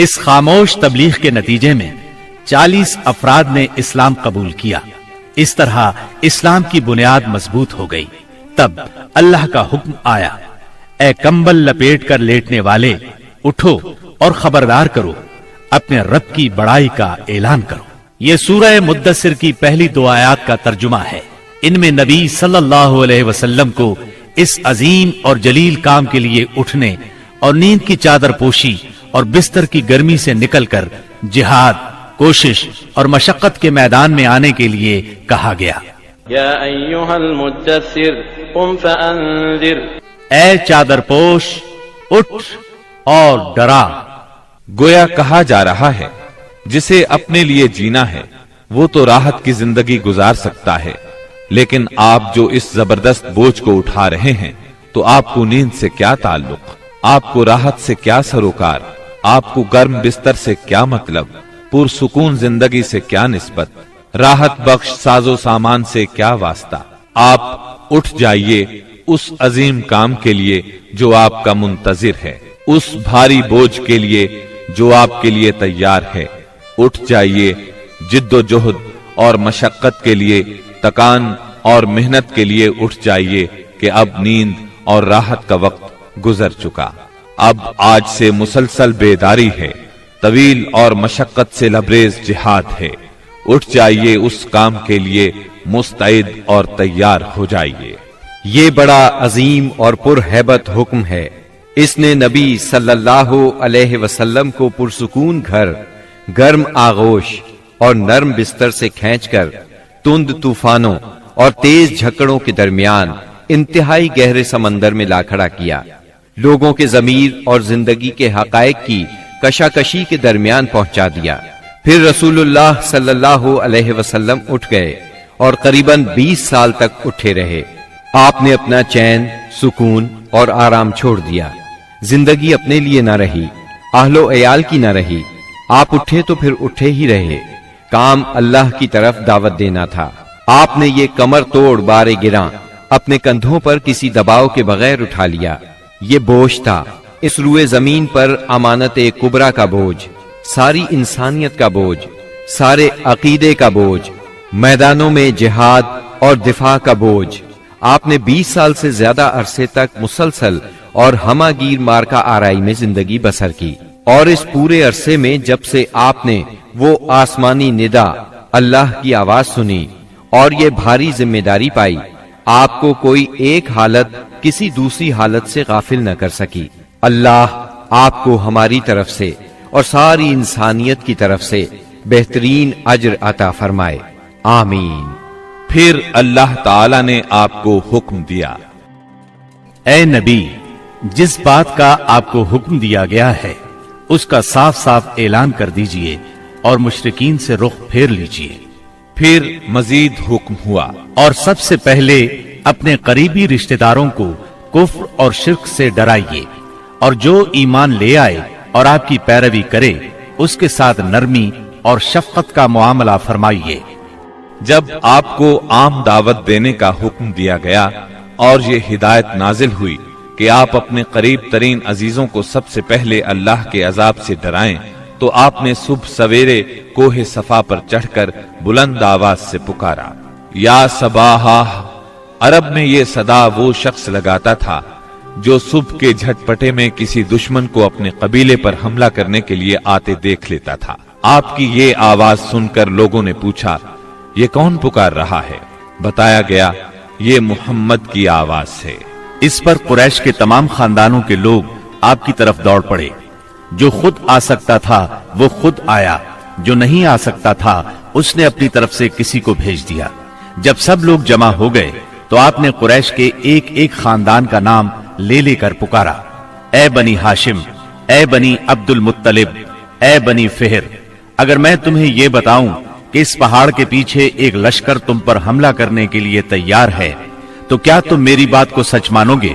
اس خاموش تبلیغ کے نتیجے میں 40 افراد نے اسلام قبول کیا۔ اس طرح اسلام کی بنیاد مضبوط ہو گئی۔ تب اللہ کا حکم آیا، اے کمبل لپیٹ کر لیٹنے والے، اٹھو اور خبردار کرو، اپنے رب کی بڑائی کا اعلان کرو۔ یہ سورہ مدثر کی پہلی 2 آیات کا ترجمہ ہے۔ ان میں نبی صلی اللہ علیہ وسلم کو اس عظیم اور جلیل کام کے لیے اٹھنے اور نیند کی چادر پوشی اور بستر کی گرمی سے نکل کر جہاد، کوشش اور مشقت کے میدان میں آنے کے لیے کہا گیا۔ یا ایھا المدثر قم فانذر، اے چادر پوش، اٹھ اور ڈرا۔ گویا کہا جا رہا ہے جسے اپنے لیے جینا ہے وہ تو راحت کی زندگی گزار سکتا ہے، لیکن آپ جو اس زبردست بوجھ کو اٹھا رہے ہیں تو آپ کو نیند سے کیا تعلق، آپ کو راحت سے کیا سروکار، آپ کو گرم بستر سے کیا مطلب، پرسکون زندگی سے کیا نسبت، راحت بخش ساز و سامان سے کیا واسطہ۔ آپ اٹھ جائیے اس عظیم کام کے لیے جو آپ کا منتظر ہے، اس بھاری بوجھ کے لیے جو آپ کے لیے تیار ہے۔ اٹھ جائیے جد و جہد اور مشقت کے لیے، تکان اور محنت کے لیے اٹھ جائیے کہ اب نیند اور راحت کا وقت گزر چکا، اب آج سے مسلسل بیداری ہے، طویل اور مشقت سے لبریز جہاد ہے۔ اٹھ جائیے اس کام کے لیے مستعد اور تیار ہو جائیے۔ یہ بڑا عظیم اور پرہیبت حکم ہے۔ اس نے نبی صلی اللہ علیہ وسلم کو پرسکون گھر، گرم آغوش اور نرم بستر سے کھینچ کر تند طوفانوں اور تیز جھکڑوں کے درمیان انتہائی گہرے سمندر میں لا کھڑا کیا، لوگوں کے ضمیر اور زندگی کے حقائق کی کشاکشی کے درمیان پہنچا دیا۔ پھر رسول اللہ صلی اللہ علیہ وسلم اٹھ گئے اور قریباً 20 سال تک اٹھے رہے۔ آپ نے اپنا چین، سکون اور آرام چھوڑ دیا۔ زندگی اپنے لیے نہ رہی، اہل و عیال کی نہ رہی۔ آپ اٹھے تو پھر اٹھے ہی رہے۔ کام اللہ کی طرف دعوت دینا تھا۔ آپ نے یہ کمر توڑ بار گراں اپنے کندھوں پر کسی دباؤ کے بغیر اٹھا لیا۔ یہ بوجھ تھا، اس روئے زمین پر امانت کبریٰ کا بوجھ، ساری انسانیت کا بوجھ، سارے عقیدے کا بوجھ، میدانوں میں جہاد اور دفاع کا بوجھ۔ آپ نے 20 سال سے زیادہ عرصے تک مسلسل اور ہمہ گیر مارکا آرائی میں زندگی بسر کی، اور اس پورے عرصے میں جب سے آپ نے وہ آسمانی ندا، اللہ کی آواز سنی اور یہ بھاری ذمہ داری پائی، آپ کو کوئی ایک حالت کسی دوسری حالت سے غافل نہ کر سکی۔ اللہ آپ کو ہماری طرف سے اور ساری انسانیت کی طرف سے بہترین اجر عطا فرمائے، آمین۔ پھر اللہ تعالی نے آپ کو حکم دیا، اے نبی، جس بات کا آپ کو حکم دیا گیا ہے اس کا صاف صاف اعلان کر دیجئے اور مشرکین سے رخ پھیر لیجئے۔ پھر مزید حکم ہوا، اور سب سے پہلے اپنے قریبی رشتہ داروں کو کفر اور شرک سے ڈرائیے، اور جو ایمان لے آئے اور آپ کی پیروی کرے اس کے ساتھ نرمی اور شفقت کا معاملہ فرمائیے۔ جب آپ کو عام دعوت دینے کا حکم دیا گیا اور یہ ہدایت نازل ہوئی کہ آپ اپنے قریب ترین عزیزوں کو سب سے پہلے اللہ کے عذاب سے ڈرائیں، تو آپ نے صبح سویرے کوہ صفا پر چڑھ کر بلند آواز سے پکارا، یا صباحا۔ عرب میں یہ صدا وہ شخص لگاتا تھا جو صبح کے جھٹپٹے میں کسی دشمن کو اپنے قبیلے پر حملہ کرنے کے لیے آتے دیکھ لیتا تھا۔ آپ کی یہ آواز سن کر لوگوں نے پوچھا، یہ کون پکار رہا ہے؟ بتایا گیا، یہ محمد کی آواز ہے۔ اس پر قریش کے تمام خاندانوں کے لوگ آپ کی طرف دوڑ پڑے۔ جو خود آ سکتا تھا وہ خود آیا، جو نہیں آ سکتا تھا اس نے اپنی طرف سے کسی کو بھیج دیا۔ جب سب لوگ جمع ہو گئے تو آپ نے قریش کے ایک ایک خاندان کا نام لے لے کر پکارا، اے بنی ہاشم، اے بنی عبد المطلب، اے بنی فہر، اگر میں تمہیں یہ بتاؤں کہ اس پہاڑ کے پیچھے ایک لشکر تم پر حملہ کرنے کے لیے تیار ہے تو کیا تم میری بات کو سچ مانو گے؟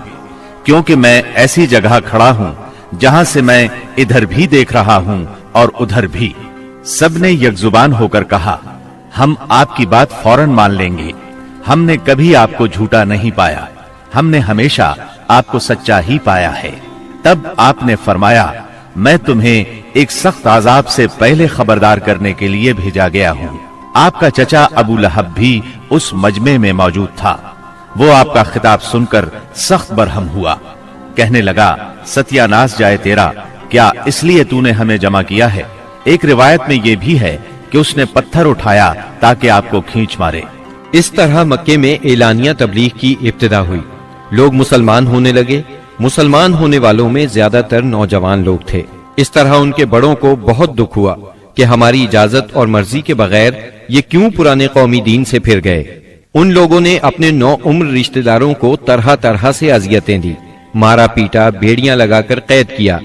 کیونکہ میں ایسی جگہ کھڑا ہوں جہاں سے میں ادھر بھی دیکھ رہا ہوں اور ادھر بھی۔ سب نے یک زبان ہو کر کہا، ہم آپ کی بات فوراً مان لیں گے، ہم نے کبھی آپ کو جھوٹا نہیں پایا، ہم نے ہمیشہ آپ کو سچا ہی پایا ہے۔ تب آپ نے فرمایا، میں تمہیں ایک سخت عذاب سے پہلے خبردار کرنے کے لیے بھیجا گیا ہوں۔ آپ کا چچا ابو لہب بھی اس مجمع میں موجود تھا۔ وہ آپ کا خطاب سن کر سخت برہم ہوا، کہنے لگا ستیہ ناس جائے تیرا، کیا اس لیے تو نے ہمیں جمع کیا ہے؟ ایک روایت میں یہ بھی ہے کہ اس نے پتھر اٹھایا تاکہ آپ کو کھینچ مارے۔ اس طرح مکے میں اعلانیہ تبلیغ کی ابتدا ہوئی، لوگ مسلمان ہونے لگے۔ مسلمان ہونے والوں میں زیادہ تر نوجوان لوگ تھے۔ اس طرح ان کے بڑوں کو بہت دکھ ہوا کہ ہماری اجازت اور مرضی کے بغیر یہ کیوں پرانے قومی دین سے پھر گئے۔ ان لوگوں نے اپنے نو عمر رشتہ داروں کو طرح طرح سے اذیتیں دی، مارا پیٹا، بیڑیاں لگا کر قید کیا،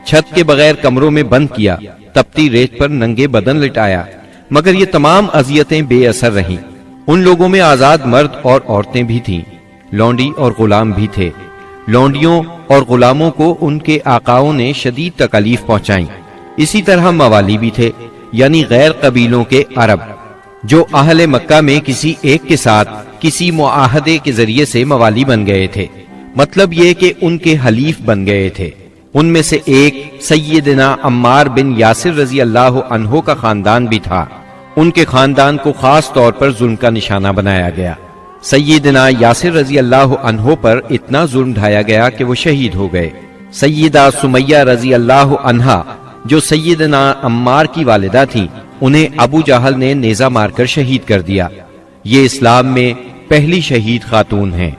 چھت کے بغیر کمروں میں بند کیا، تپتی ریت پر ننگے بدن لٹایا، مگر یہ تمام اذیتیں بے اثر رہیں۔ ان لوگوں میں آزاد مرد اور عورتیں بھی تھیں، لونڈی اور غلام بھی تھے۔ لونڈیوں اور غلاموں کو ان کے آقاؤں نے شدید تکالیف پہنچائیں۔ اسی طرح موالی بھی تھے، یعنی غیر قبیلوں کے عرب، جو اہل مکہ میں کسی ایک کے ساتھ کسی معاہدے کے ذریعے سے موالی بن گئے تھے، مطلب یہ کہ ان کے حلیف بن گئے تھے۔ ان میں سے ایک سیدنا عمار بن یاسر رضی اللہ عنہ کا خاندان بھی تھا۔ ان کے خاندان کو خاص طور پر ظلم کا نشانہ بنایا گیا۔ سیدنا یاسر رضی اللہ عنہ پر اتنا ظلم ڈھایا گیا کہ وہ شہید ہو گئے۔ سیدہ سمیہ رضی اللہ عنہا جو سیدنا عمار کی والدہ تھی، انہیں ابو جہل نے نیزہ مار کر شہید کر دیا۔ یہ اسلام میں پہلی شہید خاتون ہیں۔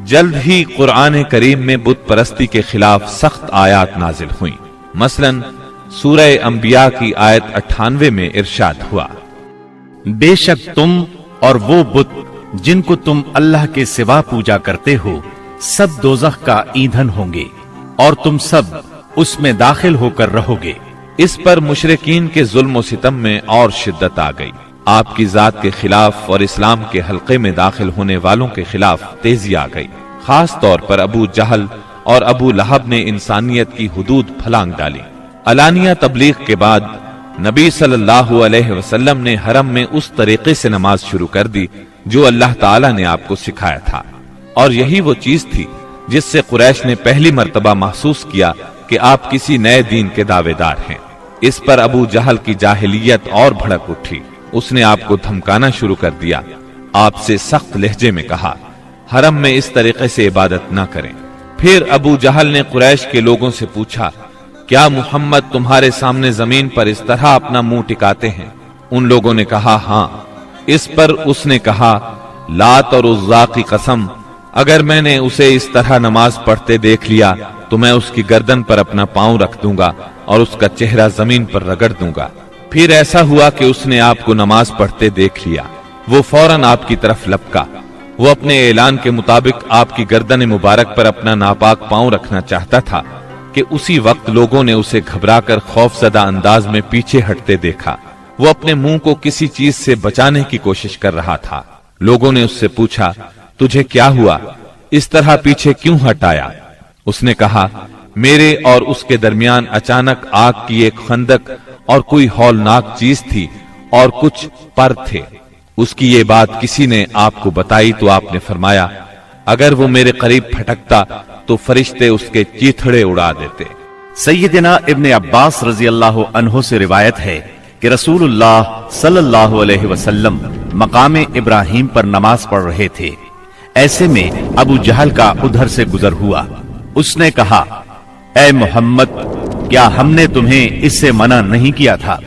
جلد ہی قرآن کریم میں بت پرستی کے خلاف سخت آیات نازل ہوئیں۔ مثلا سورہ انبیاء کی آیت 98 میں ارشاد ہوا، بے شک تم اور وہ بت جن کو تم اللہ کے سوا پوجا کرتے ہو سب دوزخ کا ایندھن ہوں گے اور تم سب اس میں داخل ہو کر رہو گے۔ اس پر مشرکین کے ظلم و ستم میں اور شدت آ گئی۔ آپ کی ذات کے خلاف اور اسلام کے حلقے میں داخل ہونے والوں کے خلاف تیزی آ گئی۔ خاص طور پر ابو جہل اور ابو لہب نے انسانیت کی حدود پھلانگ ڈالی۔ علانیہ تبلیغ کے بعد نبی صلی اللہ علیہ وسلم نے حرم میں اس طریقے سے نماز شروع کر دی جو اللہ تعالیٰ نے آپ کو سکھایا تھا، اور یہی وہ چیز تھی جس سے قریش نے پہلی مرتبہ محسوس کیا کہ آپ کسی نئے دین کے دعوے دار ہیں۔ اس پر ابو جہل کی جاہلیت اور بھڑک اٹھی۔ اس نے آپ کو دھمکانا شروع کر دیا۔ آپ سے سخت لہجے میں کہا، حرم میں اس طریقے سے عبادت نہ کریں۔ پھر ابو جہل نے قریش کے لوگوں سے پوچھا، کیا محمد تمہارے سامنے زمین پر اس طرح اپنا منہ ٹکاتے ہیں؟ ان لوگوں نے کہا ہاں۔ اس پر اس نے کہا، لات اور عزا کی قسم، اگر میں نے اسے اس طرح نماز پڑھتے دیکھ لیا تو میں اس کی گردن پر اپنا پاؤں رکھ دوں گا اور اس کا چہرہ زمین پر رگڑ دوں گا۔ پھر ایسا ہوا کہ اس نے آپ کو نماز پڑھتے دیکھ لیا۔ وہ فوراً آپ کی طرف لپکا۔ وہ اپنے اعلان کے مطابق آپ کی گردن مبارک پر اپنا ناپاک پاؤں رکھنا چاہتا تھا کہ اسی وقت لوگوں نے اسے گھبرا کر خوف زدہ انداز میں پیچھے ہٹتے دیکھا۔ وہ اپنے منہ کو کسی چیز سے بچانے کی کوشش کر رہا تھا۔ لوگوں نے اس سے پوچھا، تجھے کیا ہوا؟ اس طرح پیچھے کیوں ہٹایا؟ اس نے کہا، میرے اور اس کے درمیان اچانک آگ کی ایک خندق اور کوئی ہولناک چیز تھی اور کچھ پر تھے۔ اس کی یہ بات کسی نے آپ کو بتائی تو آپ نے فرمایا، اگر وہ میرے قریب پھٹکتا تو فرشتے اس کے چیتھڑے اڑا دیتے۔ سیدنا ابن عباس رضی اللہ عنہ سے روایت ہے کہ رسول اللہ صلی اللہ علیہ وسلم مقام ابراہیم پر نماز پڑھ رہے تھے۔ ایسے میں ابو جہل کا ادھر سے گزر ہوا۔ اس نے کہا، اے محمد، کیا ہم نے تمہیں اس سے منع نہیں کیا تھا؟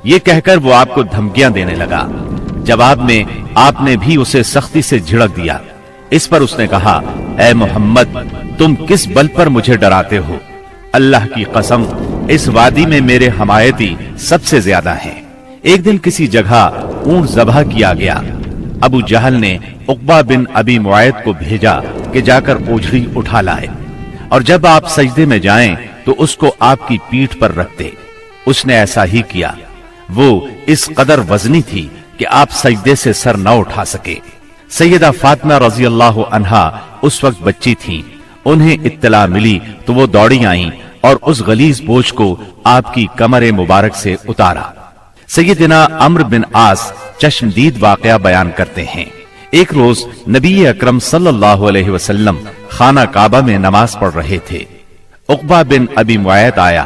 یہ کہہ کر وہ آپ کو دھمکیاں دینے لگا۔ جواب میں آپ نے بھی اسے سختی سے جھڑک دیا۔ اس پر اس نے کہا، اے محمد، تم کس بل پر مجھے ڈراتے ہو؟ اللہ کی قسم، اس وادی میں میرے حمایتی سب سے زیادہ ہیں۔ ایک دن کسی جگہ اونٹ ذبح کیا گیا۔ ابو جہل نے عقبہ بن ابی معیط کو بھیجا کہ جا کر اوجھڑی اٹھا لائے، اور جب آپ سجدے میں جائیں تو اس کو آپ کی پیٹھ پر رکھ دے۔ اس نے ایسا ہی کیا۔ وہ اس قدر وزنی تھی کہ آپ سجدے سے سر نہ اٹھا سکے۔ سیدہ فاطمہ رضی اللہ عنہا اس وقت بچی تھیں۔ انہیں اطلاع ملی تو وہ دوڑی آئیں اور اس غلیظ بوجھ کو آپ کی کمر مبارک سے اتارا۔ سیدنا عمرو بن عاص چشمدید واقعہ بیان کرتے ہیں۔ ایک روز نبی اکرم صلی اللہ علیہ وسلم خانہ کعبہ میں نماز پڑھ رہے تھے۔ عقبہ بن ابی معیط آیا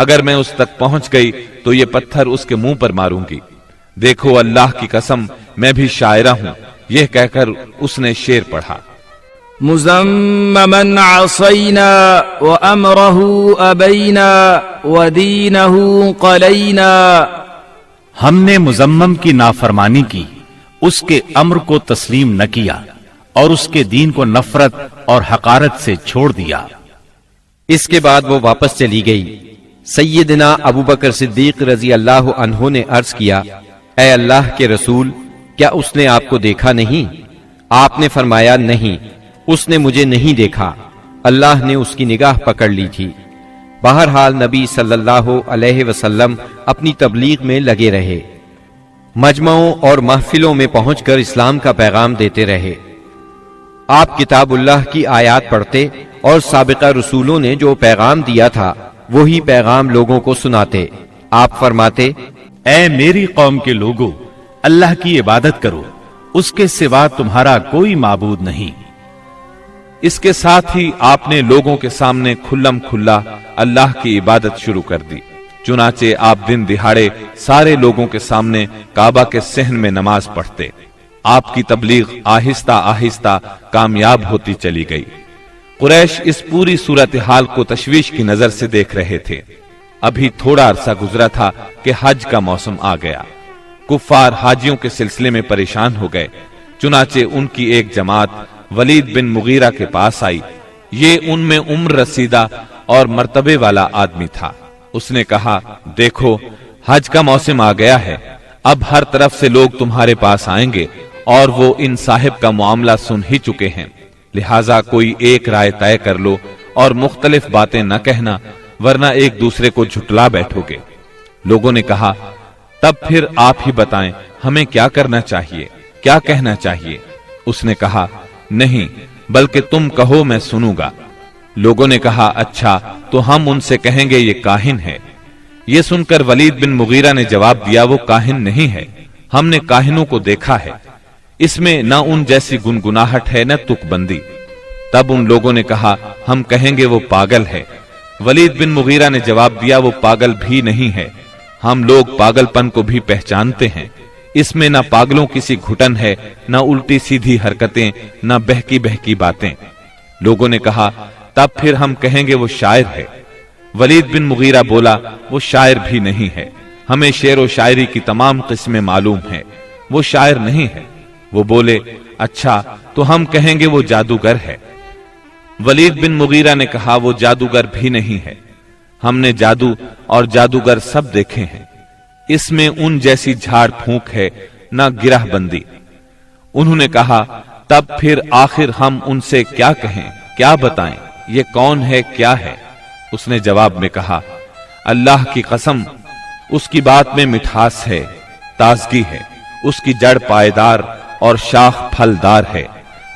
اگر میں اس تک پہنچ گئی تو یہ پتھر اس کے منہ پر ماروں گی۔ دیکھو اللہ کی قسم میں بھی شاعرہ ہوں، یہ کہہ کر اس نے شعر پڑھا۔ مزمما عصینا وامرہ ابینا ودینہ قلینا، ہم نے مزمم کی نافرمانی کی، اس کے امر کو تسلیم نہ کیا اور اس کے دین کو نفرت اور حقارت سے چھوڑ دیا۔ اس کے بعد وہ واپس چلی گئی۔ سیدنا ابو بکر صدیق رضی اللہ عنہ نے عرض کیا، اے اللہ کے رسول، کیا اس نے آپ کو دیکھا نہیں؟ آپ نے فرمایا، نہیں، اس نے مجھے نہیں دیکھا، اللہ نے اس کی نگاہ پکڑ لی تھی۔ بہرحال نبی صلی اللہ علیہ وسلم اپنی تبلیغ میں لگے رہے، مجمعوں اور محفلوں میں پہنچ کر اسلام کا پیغام دیتے رہے۔ آپ کتاب اللہ کی آیات پڑھتے اور سابقہ رسولوں نے جو پیغام دیا تھا وہی پیغام لوگوں کو سناتے۔ آپ فرماتے، اے میری قوم کے لوگو، اللہ کی عبادت کرو، اس کے سوا تمہارا کوئی معبود نہیں۔ اس کے ساتھ ہی آپ نے لوگوں کے سامنے کھلم کھلا اللہ کی عبادت شروع کر دی۔ چنانچہ آپ دن دہاڑے سارے لوگوں کے سامنے کعبہ کے صحن میں نماز پڑھتے۔ آپ کی تبلیغ آہستہ آہستہ کامیاب ہوتی چلی گئی۔ قریش اس پوری صورتحال کو تشویش کی نظر سے دیکھ رہے تھے۔ ابھی تھوڑا عرصہ گزرا تھا کہ حج کا موسم آ گیا۔ کفار حاجیوں کے سلسلے میں پریشان ہو گئے، چنانچہ ان کی ایک جماعت ولید بن مغیرہ کے پاس آئی۔ یہ ان میں عمر رسیدہ اور مرتبے والا آدمی تھا۔ اس نے کہا، دیکھو حج کا موسم آ گیا ہے، اب ہر طرف سے لوگ تمہارے پاس آئیں گے اور وہ ان صاحب کا معاملہ سن ہی چکے ہیں، لہٰذا کوئی ایک رائے طے کر لو اور مختلف باتیں نہ کہنا، ورنہ ایک دوسرے کو جھٹلا بیٹھو گے۔ لوگوں نے کہا، تب پھر آپ ہی بتائیں ہمیں کیا کرنا چاہیے، کیا کہنا چاہیے؟ اس نے کہا، نہیں، بلکہ تم کہو میں سنوں گا۔ لوگوں نے کہا، اچھا تو ہم ان سے کہیں گے یہ کاہن ہے۔ یہ سن کر ولید بن مغیرہ نے جواب دیا، وہ کاہن نہیں ہے، ہم نے کاہنوں کو دیکھا ہے، اس میں نہ ان جیسی گنگناہٹ ہے نہ تک بندی۔ تب ان لوگوں نے کہا، ہم کہیں گے وہ پاگل ہے۔ ولید بن مغیرہ نے جواب دیا، وہ پاگل بھی نہیں ہے، ہم لوگ پاگل پن کو بھی پہچانتے ہیں، اس میں نہ پاگلوں کسی گھٹن ہے، نہ الٹی سیدھی حرکتیں، نہ بہکی بہکی باتیں۔ لوگوں نے کہا، تب پھر ہم کہیں گے وہ شاعر ہے۔ ولید بن مغیرہ بولا، وہ شاعر بھی نہیں ہے، ہمیں شعر و شاعری کی تمام قسمیں معلوم ہیں، وہ شاعر نہیں ہے۔ وہ بولے، اچھا تو ہم کہیں گے وہ جادوگر ہے۔ ولید بن مغیرہ نے کہا، وہ جادوگر بھی نہیں ہے، ہم نے جادو اور جادوگر سب دیکھے ہیں، اس میں ان جیسی جھاڑ پھونک ہے نہ گرہ بندی۔ انہوں نے کہا، تب پھر آخر ہم ان سے کیا کہیں، کیا بتائیں، یہ کون ہے، کیا ہے؟ اس نے جواب میں کہا، اللہ کی قسم، اس کی بات میں مٹھاس ہے، تازگی ہے، اس کی جڑ پائیدار اور شاخ پھلدار ہے،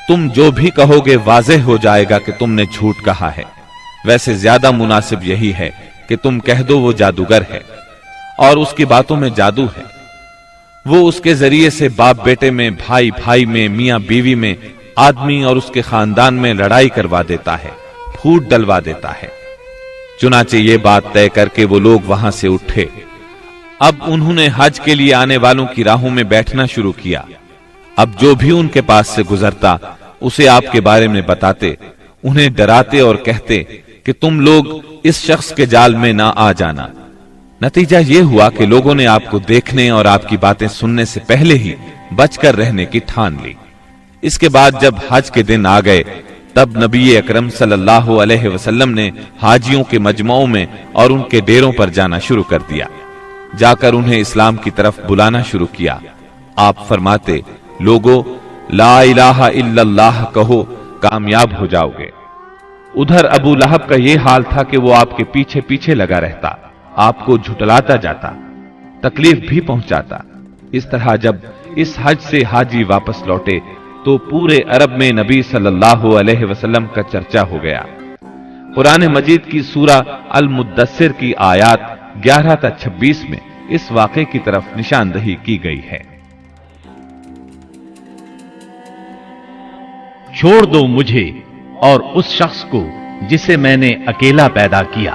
تم جو بھی کہو گے واضح ہو جائے گا کہ تم نے جھوٹ کہا ہے۔ ویسے زیادہ مناسب یہی ہے کہ تم کہہ دو وہ جادوگر ہے اور اس کی باتوں میں جادو ہے، وہ اس کے ذریعے سے باپ بیٹے میں، بھائی بھائی میں، میاں بیوی میں، آدمی اور اس کے خاندان میں لڑائی کروا دیتا ہے، پھوٹ ڈلوا دیتا ہے۔ چنانچہ یہ بات طے کر کے وہ لوگ وہاں سے اٹھے۔ اب انہوں نے حج کے لیے آنے والوں کی راہوں میں بیٹھنا شروع کیا۔ اب جو بھی ان کے پاس سے گزرتا اسے آپ کے بارے میں بتاتے، انہیں ڈراتے اور کہتے کہ تم لوگ اس شخص کے جال میں نہ آ جانا۔ نتیجہ یہ ہوا کہ لوگوں نے آپ کو دیکھنے اور آپ کی باتیں سننے سے پہلے ہی بچ کر رہنے کی ٹھان لی۔ اس کے بعد جب حج کے دن آ گئے تب نبی اکرم صلی اللہ علیہ وسلم نے حاجیوں کے مجمعوں میں اور ان کے ڈیروں پر جانا شروع کر دیا، جا کر انہیں اسلام کی طرف بلانا شروع کیا۔ آپ فرماتے، لوگو لا الہ الا اللہ کہو، کامیاب ہو جاؤ گے۔ ادھر ابو لہب کا یہ حال تھا کہ وہ آپ کے پیچھے پیچھے لگا رہتا، آپ کو جھٹلاتا جاتا، تکلیف بھی پہنچاتا۔ اس طرح جب اس حج سے حاجی واپس لوٹے تو پورے عرب میں نبی صلی اللہ علیہ وسلم کا چرچا ہو گیا۔ قرآن مجید کی سورہ المدثر کی آیات 11 تا 26 میں اس واقعے کی طرف نشاندہی کی گئی ہے۔ چھوڑ دو مجھے اور اس شخص کو جسے میں نے اکیلا پیدا کیا،